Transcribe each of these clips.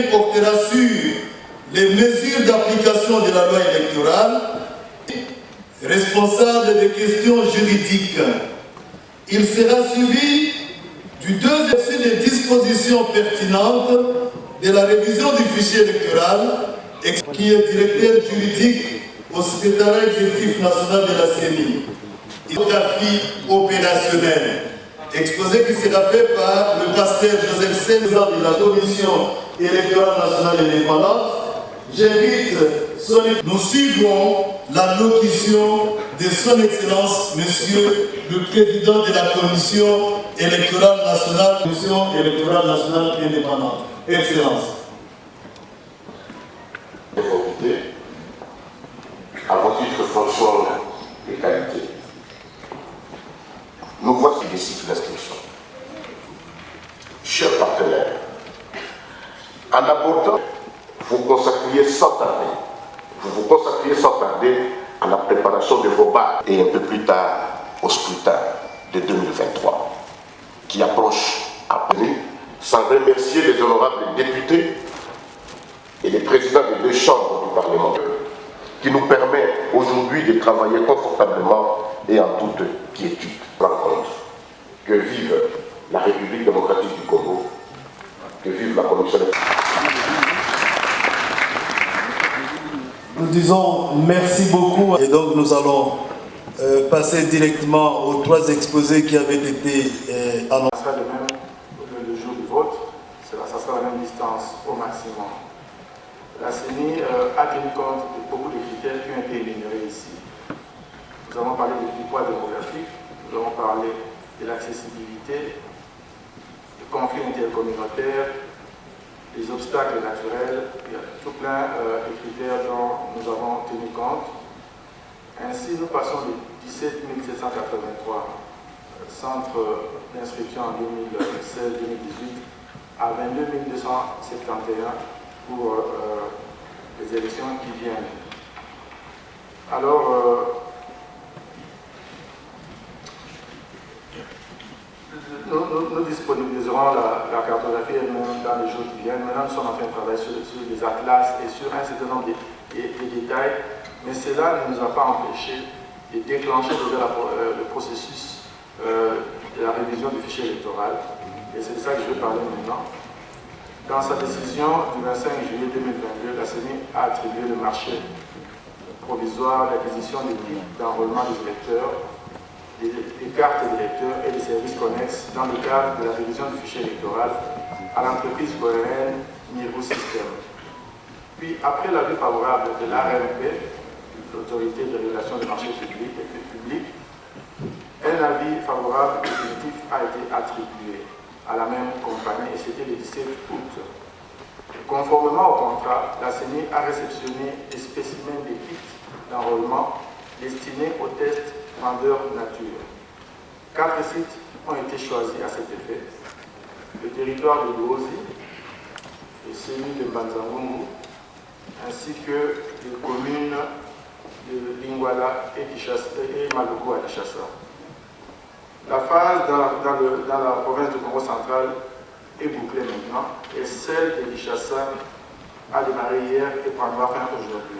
CENI portera sur les mesures d'application de la loi électorale, responsable des questions juridiques. Il sera suivi du deuxième des dispositions pertinentes de la révision du fichier électoral, qui est directeur juridique au secrétariat exécutif national de la CENI. Géographie opérationnelle, exposé qui sera fait par le pasteur Joseph Sen, président de la Commission électorale nationale indépendante. J'invite nous suivrons la locution de son Excellence, Monsieur le Président de la Commission électorale nationale indépendante. Excellence. À vos titres, fonction et qualité. Nous voici des cycles d'inscription. Chers partenaires, en abordant, vous vous consacriez sans tarder à la préparation de vos balles et un peu plus tard au scrutin de 2023 qui approche à peine, sans remercier les honorables députés et les présidents des deux chambres du Parlement qui nous permettent aujourd'hui de travailler confortablement et en toute quiétude. Rencontre. Que vive la République démocratique du Congo, que vive la Commission. Nous disons merci beaucoup et donc nous allons passer directement aux trois exposés qui avaient été annoncés. Ça sera le même le jour du vote, ça sera la même distance au maximum. La CENI a tenu compte de beaucoup de critères qui ont été énumérés ici. Nous avons parlé du poids démographique, nous avons parlé de l'accessibilité, des conflits intercommunautaires, des obstacles naturels, il y a tout plein de critères dont nous avons tenu compte. Ainsi, nous passons de 17 783 centres d'inscription en 2016-2018 à 22 271 pour les élections qui viennent. Alors, nous disponibiliserons la cartographie elle-même dans les jours qui viennent. Maintenant, nous sommes en train de travailler sur les atlas et sur un certain nombre de détails, mais cela ne nous a pas empêché de déclencher déjà le processus de la révision du fichier électoral. Et c'est de ça que je vais parler maintenant. Dans sa décision du 25 juillet 2022, la CENI a attribué le marché provisoire d'acquisition des titres d'enrôlement des électeurs, des cartes d'électeurs et des services connexes dans le cadre de la révision du fichier électoral à l'entreprise coréenne Miru System. Puis, après l'avis favorable de l'ARMP, l'autorité de régulation du marché public, un avis favorable définitif a été attribué à la même compagnie et c'était le 17 août. Conformément au contrat, la CENI a réceptionné des spécimens des kits d'enrôlement destinés aux tests grandeur nature. 4 sites ont été choisis à cet effet. Le territoire de Luozi, celui de Mbanzangungu, ainsi que les communes de Lingwala et Maluku à Kinshasa. La phase dans la province du Congo central est bouclée maintenant et celle de Kinshasa a démarré hier et prendra fin aujourd'hui.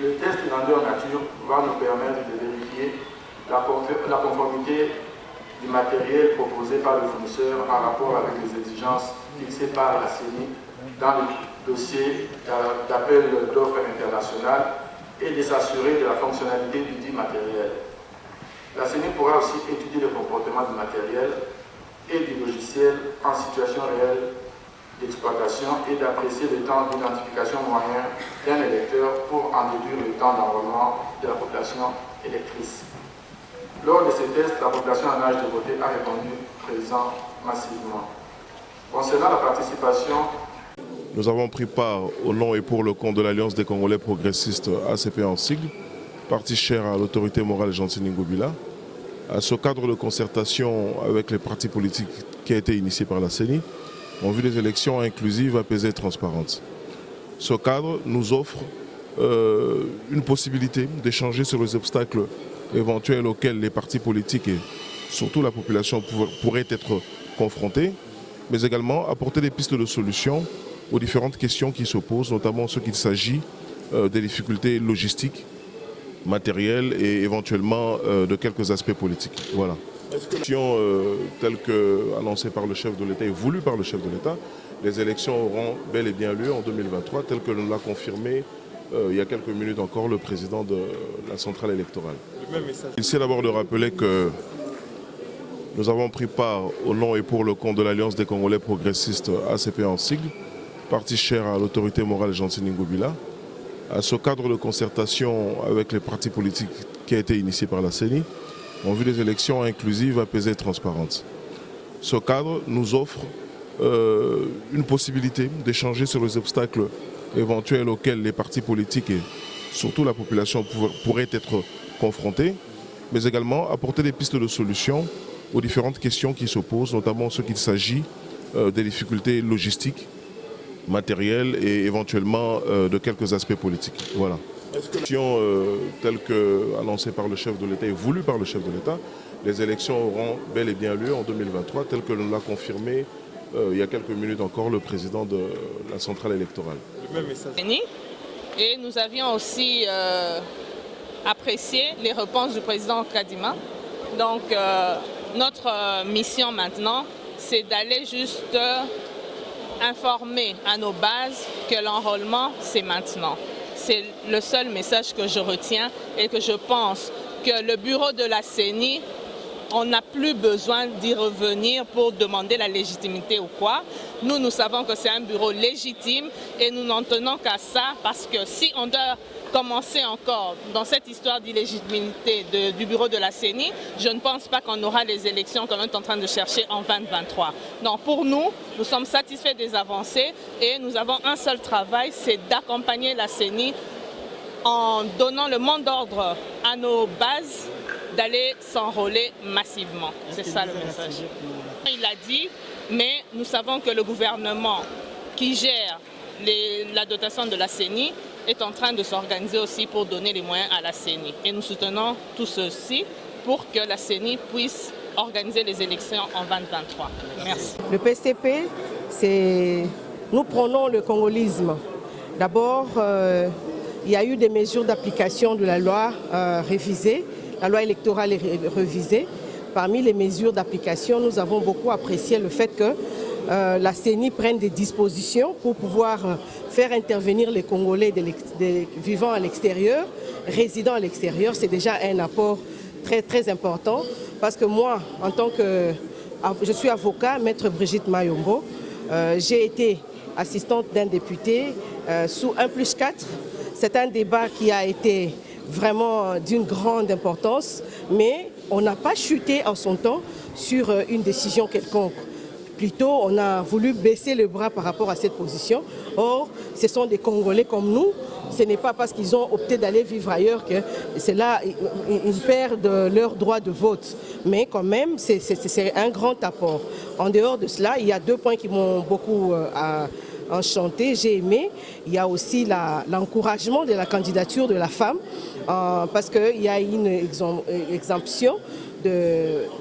Le test grandeur nature va nous permettre de vérifier la conformité du matériel proposé par le fournisseur en rapport avec les exigences fixées par la CENI dans le dossier d'appel d'offres internationales et de s'assurer de la fonctionnalité du dit matériel. La CENI pourra aussi étudier le comportement du matériel et du logiciel en situation réelle d'exploitation et d'apprécier le temps d'identification moyen d'un électeur pour en déduire le temps d'enrôlement de la population électrice. Lors de ces tests, la population en âge de voter a répondu présent massivement. Concernant la participation, nous avons pris part au nom et pour le compte de l'Alliance des Congolais progressistes ACP en sigle, parti cher à l'autorité morale Gentini Ngobila, à ce cadre de concertation avec les partis politiques qui a été initié par la CENI, en vue des élections inclusives, apaisées et transparentes. Ce cadre nous offre une possibilité d'échanger sur les obstacles éventuels auxquels les partis politiques et surtout la population pourraient être confrontés, mais également apporter des pistes de solutions aux différentes questions qui se posent, notamment ce qu'il s'agit des difficultés logistiques, matérielles et éventuellement de quelques aspects politiques. Voilà. Telles que annoncées par le chef de l'État et voulues par le chef de l'État, les élections auront bel et bien lieu en 2023, tel que nous l'a confirmé il y a quelques minutes encore le président de la centrale électorale. Il s'agit d'abord de rappeler que nous avons pris part au nom et pour le compte de l'Alliance des Congolais progressistes ACP en sigle, parti cher à l'autorité morale Gentine Ngobila, à ce cadre de concertation avec les partis politiques qui a été initié par la CENI, en vue des élections inclusives, apaisées et transparentes. Ce cadre nous offre une possibilité d'échanger sur les obstacles éventuels auxquels les partis politiques et surtout la population pourraient être confrontés, mais également apporter des pistes de solutions aux différentes questions qui se posent, notamment ce qu'il s'agit des difficultés logistiques, matérielles et éventuellement de quelques aspects politiques. Voilà. Telles que annoncées par le chef de l'État et voulues par le chef de l'État, les élections auront bel et bien lieu en 2023, tel que nous l'a confirmé il y a quelques minutes encore le président de la centrale électorale. Le même message. Et nous avions aussi apprécié les réponses du président Kadima. Donc notre mission maintenant, c'est d'aller juste informer à nos bases que l'enrôlement, c'est maintenant. C'est le seul message que je retiens et que je pense que le bureau de la CENI, on n'a plus besoin d'y revenir pour demander la légitimité ou quoi. Nous savons que c'est un bureau légitime et nous n'en tenons qu'à ça parce que si on doit commencer encore dans cette histoire d'illégitimité du bureau de la CENI, je ne pense pas qu'on aura les élections qu'on est en train de chercher en 2023. Donc pour nous sommes satisfaits des avancées et nous avons un seul travail, c'est d'accompagner la CENI en donnant le mot d'ordre à nos bases d'aller s'enrôler massivement. C'est ça le message. Il l'a dit, mais nous savons que le gouvernement qui gère la dotation de la CENI est en train de s'organiser aussi pour donner les moyens à la CENI. Et nous soutenons tout ceci pour que la CENI puisse organiser les élections en 2023. Merci. Le PCP, nous prenons le congolisme. D'abord, il y a eu des mesures d'application de la loi révisée. La loi électorale est révisée. Parmi les mesures d'application, nous avons beaucoup apprécié le fait que la CENI prenne des dispositions pour pouvoir faire intervenir les Congolais vivant à l'extérieur, résidant à l'extérieur. C'est déjà un apport très, très important parce que moi, en tant que... Je suis avocat, maître Brigitte Mayombo. J'ai été assistante d'un député sous 1+4. C'est un débat qui a été vraiment d'une grande importance, mais on n'a pas chuté en son temps sur une décision quelconque. Plutôt, on a voulu baisser le bras par rapport à cette position. Or, ce sont des Congolais comme nous. Ce n'est pas parce qu'ils ont opté d'aller vivre ailleurs que c'est là ils perdent leur droit de vote. Mais quand même, c'est un grand apport. En dehors de cela, il y a 2 points qui m'ont beaucoup enchanté, j'ai aimé. Il y a aussi l'encouragement de la candidature de la femme parce qu'il y a une exemption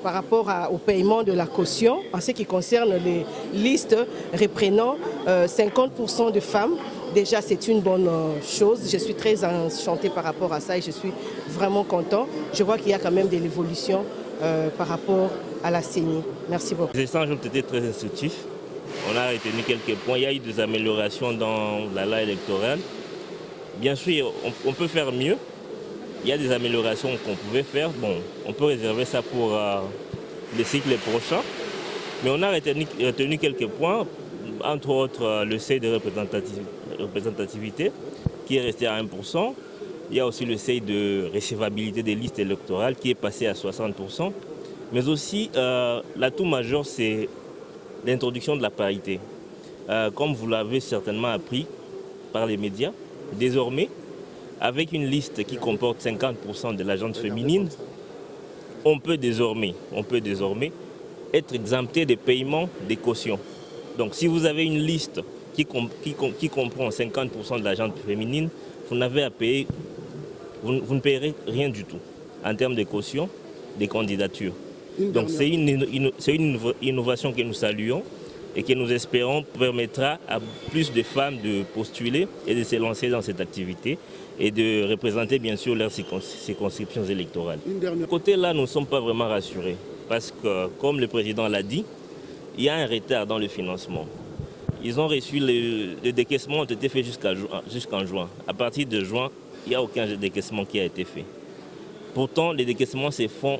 par rapport au paiement de la caution en ce qui concerne les listes reprenant 50% de femmes. Déjà, c'est une bonne chose. Je suis très enchantée par rapport à ça et je suis vraiment content. Je vois qu'il y a quand même de l'évolution par rapport à la CENI. Merci beaucoup. Les échanges ont été très instructifs. On a retenu quelques points. Il y a eu des améliorations dans la loi électorale. Bien sûr, on peut faire mieux. Il y a des améliorations qu'on pouvait faire. Bon, on peut réserver ça pour les cycles prochains. Mais on a retenu quelques points, entre autres le seuil de représentativité qui est resté à 1%. Il y a aussi le seuil de recevabilité des listes électorales qui est passé à 60%. Mais aussi, l'atout majeur, c'est l'introduction de la parité. Comme vous l'avez certainement appris par les médias, désormais, avec une liste qui comporte 50% de la gente féminine, on peut désormais être exempté des paiements des cautions. Donc si vous avez une liste qui comprend 50% de la gente féminine, vous n'avez à payer, vous ne payerez rien du tout en termes de caution des candidatures. Donc c'est une innovation que nous saluons. et que nous espérons permettra à plus de femmes de postuler et de se lancer dans cette activité et de représenter bien sûr leurs circonscriptions électorales. Côté là, nous ne sommes pas vraiment rassurés parce que, comme le président l'a dit, il y a un retard dans le financement. Ils ont reçu, le décaissement ont été faits jusqu'en juin. À partir de juin, il n'y a aucun décaissement qui a été fait. Pourtant, les décaissements se font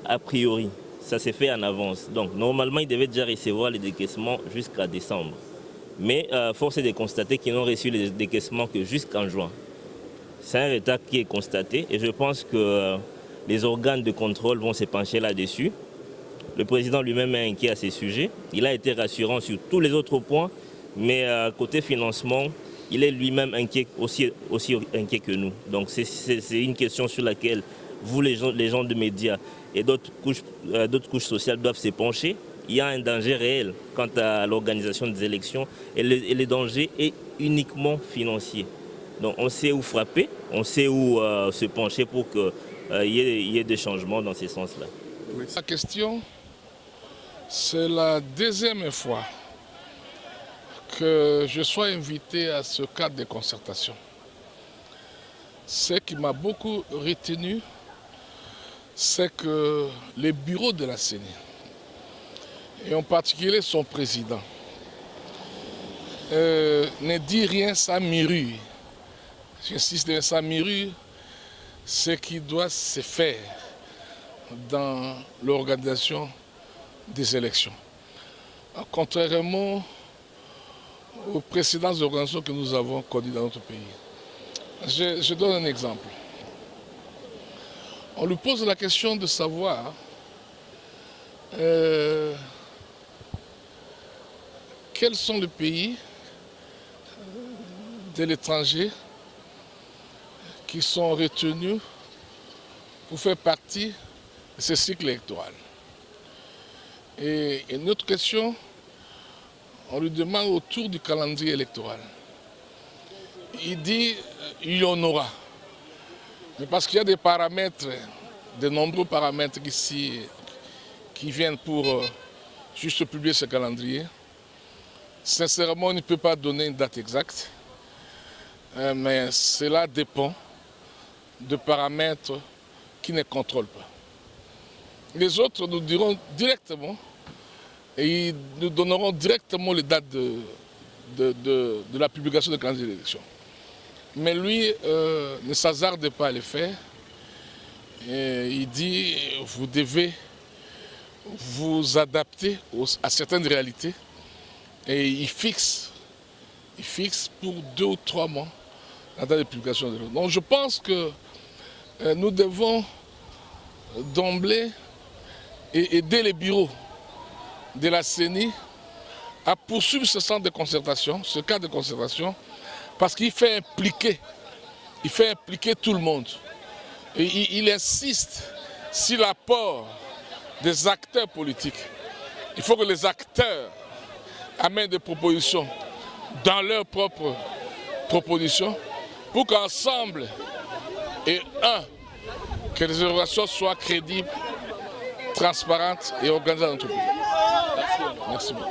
a priori. Ça s'est fait en avance. Donc, normalement, ils devaient déjà recevoir les décaissements jusqu'à décembre. Mais force est de constater qu'ils n'ont reçu les décaissements que jusqu'en juin. C'est un retard qui est constaté et je pense que les organes de contrôle vont se pencher là-dessus. Le président lui-même est inquiet à ces sujets. Il a été rassurant sur tous les autres points, mais côté financement, il est lui-même aussi inquiet que nous. Donc c'est une question sur laquelle vous, les gens de médias et d'autres couches sociales doivent se pencher. Il y a un danger réel quant à l'organisation des élections et le danger est uniquement financier. Donc on sait où frapper, on sait où se pencher pour qu'il y ait des changements dans ce sens-là. La question, c'est la deuxième fois que je sois invité à ce cadre de concertation. Ce qui m'a beaucoup retenu, c'est que les bureaux de la CENI, et en particulier son président, ne dit rien sans murure. J'insiste sans murure, ce qui doit se faire dans l'organisation des élections. Contrairement aux précédentes organisations que nous avons connues dans notre pays. Je donne un exemple. On lui pose la question de savoir quels sont les pays de l'étranger qui sont retenus pour faire partie de ce cycle électoral. Et une autre question, on lui demande autour du calendrier électoral. Il dit il y en aura. Mais parce qu'il y a des paramètres, de nombreux paramètres ici qui viennent pour juste publier ce calendrier, sincèrement, on ne peut pas donner une date exacte. Mais cela dépend de paramètres qui ne contrôlent pas. Les autres nous diront directement et ils nous donneront directement les dates de la publication du calendrier d'élection. Mais lui ne s'hasarde pas à le faire. Et il dit vous devez vous adapter à certaines réalités et il fixe pour 2 ou 3 mois la date de publication de l'élection. Donc je pense que nous devons d'emblée aider les bureaux de la CENI à poursuivre ce centre de concertation, ce cadre de concertation, parce qu'il fait impliquer tout le monde. Et il insiste sur l'apport des acteurs politiques. Il faut que les acteurs amènent des propositions dans leurs propres propositions pour qu'ensemble, que les évaluations soient crédibles, transparentes et organisées dans notre pays. Merci beaucoup.